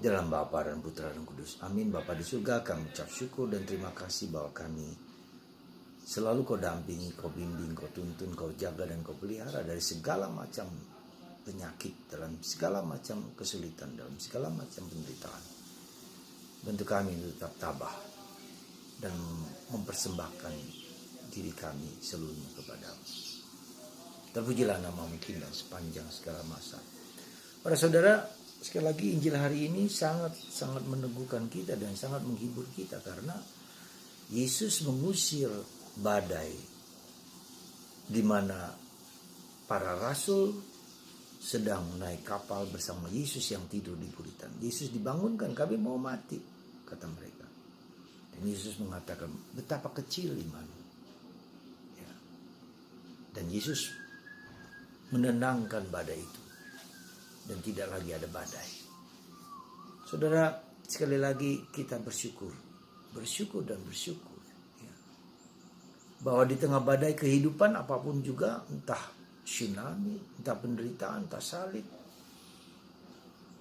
Dalam Bapa dan Putra dan Kudus. Amin. Bapa di surga, kami ucap syukur dan terima kasih bahwa kami selalu kau dampingi, kau bimbing, kau tuntun, kau jaga dan kau pelihara dari segala macam penyakit, dalam segala macam kesulitan, dalam segala macam penderitaan. Bantu kami untuk tetap tabah dan mempersembahkan diri kami seluruhnya kepadamu. Terpujilah namamu kini sepanjang segala masa. Para saudara, sekali lagi Injil hari ini sangat meneguhkan kita dan sangat menghibur kita karena Yesus mengusir badai di mana para rasul sedang naik kapal bersama Yesus yang tidur di buritan. Yesus dibangunkan, kami mau mati, kata mereka. Dan Yesus mengatakan, betapa kecil imanmu. Ya. Dan Yesus menenangkan badai itu. Dan tidak lagi ada badai. Saudara, sekali lagi kita bersyukur dan bersyukur. Ya. Bahwa di tengah badai kehidupan apapun juga, entah tsunami, entah penderitaan, entah salib,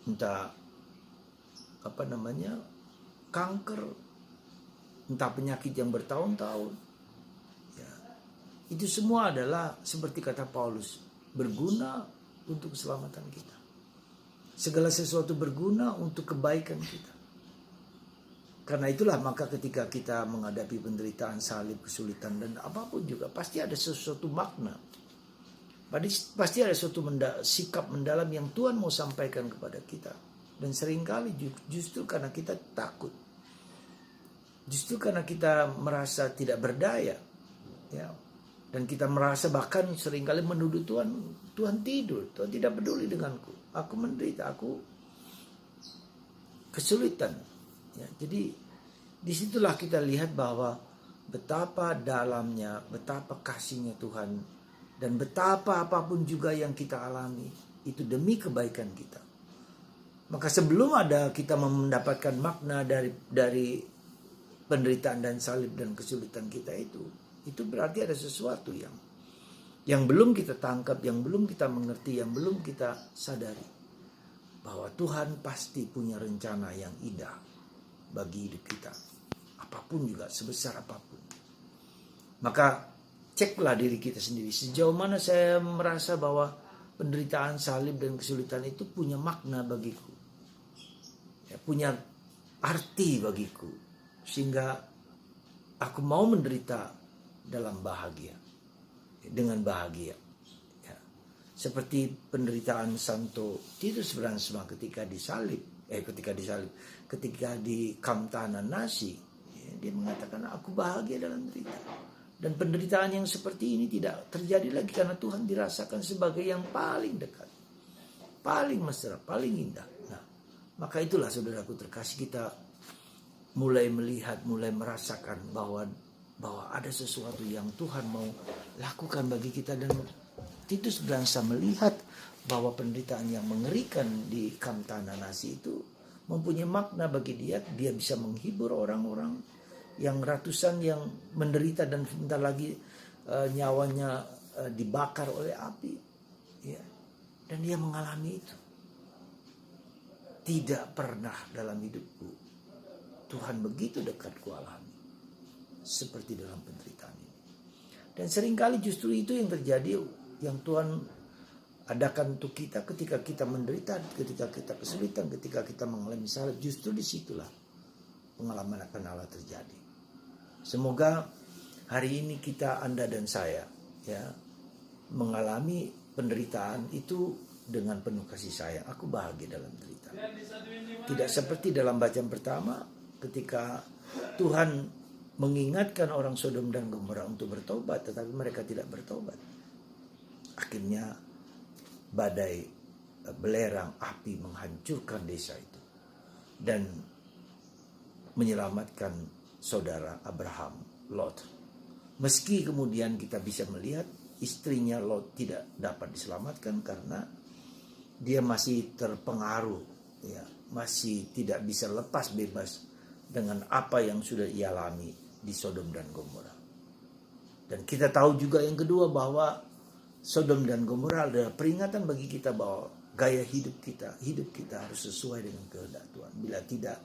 entah kanker, entah penyakit yang bertahun-tahun. Ya. Itu semua adalah seperti kata Paulus, berguna untuk keselamatan kita. Segala sesuatu berguna untuk kebaikan kita. Karena itulah maka ketika kita menghadapi penderitaan, salib, kesulitan dan apapun juga pasti ada sesuatu makna. Pasti ada suatu sikap mendalam yang Tuhan mau sampaikan kepada kita. Dan seringkali justru karena kita takut. Justru karena kita merasa tidak berdaya. Ya. Dan kita merasa bahkan seringkali menuduh Tuhan. Tuhan tidur, Tuhan tidak peduli denganku. Aku menderita, aku kesulitan. Ya, jadi disitulah kita lihat bahwa betapa dalamnya, betapa kasihnya Tuhan. Dan betapa apapun juga yang kita alami, itu demi kebaikan kita. Maka sebelum kita mendapatkan makna dari penderitaan dan salib dan kesulitan kita itu berarti ada sesuatu yang belum kita tangkap, yang belum kita mengerti, yang belum kita sadari. Bahwa Tuhan pasti punya rencana yang indah bagi hidup kita. Apapun juga, sebesar apapun. Maka ceklah diri kita sendiri. Sejauh mana saya merasa bahwa penderitaan, salib, dan kesulitan itu punya makna bagiku. Ya, punya arti bagiku. Sehingga aku mau menderita dalam bahagia. Dengan bahagia. Ya. Seperti penderitaan Santo Titus Bransma ketika di Kamtanan Nasi. Ya, dia mengatakan, aku bahagia dalam derita. Dan penderitaan yang seperti ini tidak terjadi lagi karena Tuhan dirasakan sebagai yang paling dekat. Paling mesra, paling indah. Nah, maka itulah saudaraku terkasih, kita mulai melihat, mulai merasakan bahwa ada sesuatu yang Tuhan mau lakukan bagi kita. Dan Titus berasa melihat bahwa penderitaan yang mengerikan di Kamtananasi itu mempunyai makna bagi dia. Dia bisa menghibur orang-orang yang ratusan yang menderita dan sebentar lagi nyawanya dibakar oleh api. Ya. Dan dia mengalami itu. Tidak pernah dalam hidupku Tuhan begitu dekat kualami seperti dalam penderitaan ini. Dan seringkali justru itu yang terjadi, yang Tuhan adakan untuk kita ketika kita menderita, ketika kita kesulitan, ketika kita mengalami salib. Justru disitulah pengalaman akan Allah terjadi. Semoga hari ini kita, Anda dan saya, ya, mengalami penderitaan itu dengan penuh kasih sayang. Aku bahagia dalam derita. Tidak seperti dalam bacaan pertama ketika Tuhan mengingatkan orang Sodom dan Gomora untuk bertobat, tetapi mereka tidak bertobat. Akhirnya badai belerang api menghancurkan desa itu dan menyelamatkan saudara Abraham, Lot. Meski kemudian kita bisa melihat istrinya Lot tidak dapat diselamatkan karena dia masih terpengaruh, ya, masih tidak bisa lepas bebas dengan apa yang sudah ia alami di Sodom dan Gomora. Dan kita tahu juga yang kedua bahwa Sodom dan Gomora adalah peringatan bagi kita bahwa gaya hidup kita harus sesuai dengan kehendak Tuhan. Bila tidak,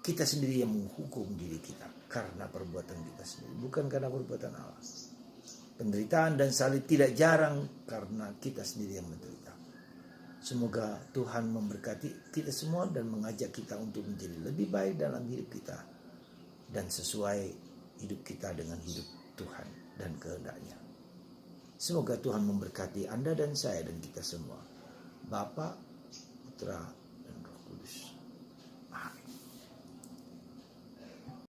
kita sendiri yang menghukum diri kita karena perbuatan kita sendiri, bukan karena perbuatan Allah. Penderitaan dan salib tidak jarang karena kita sendiri yang menderita. Semoga Tuhan memberkati kita semua dan mengajak kita untuk menjadi lebih baik dalam hidup kita dan sesuai hidup kita dengan hidup Tuhan dan kehendak-Nya. Semoga Tuhan memberkati Anda dan saya dan kita semua. Bapa, Putra,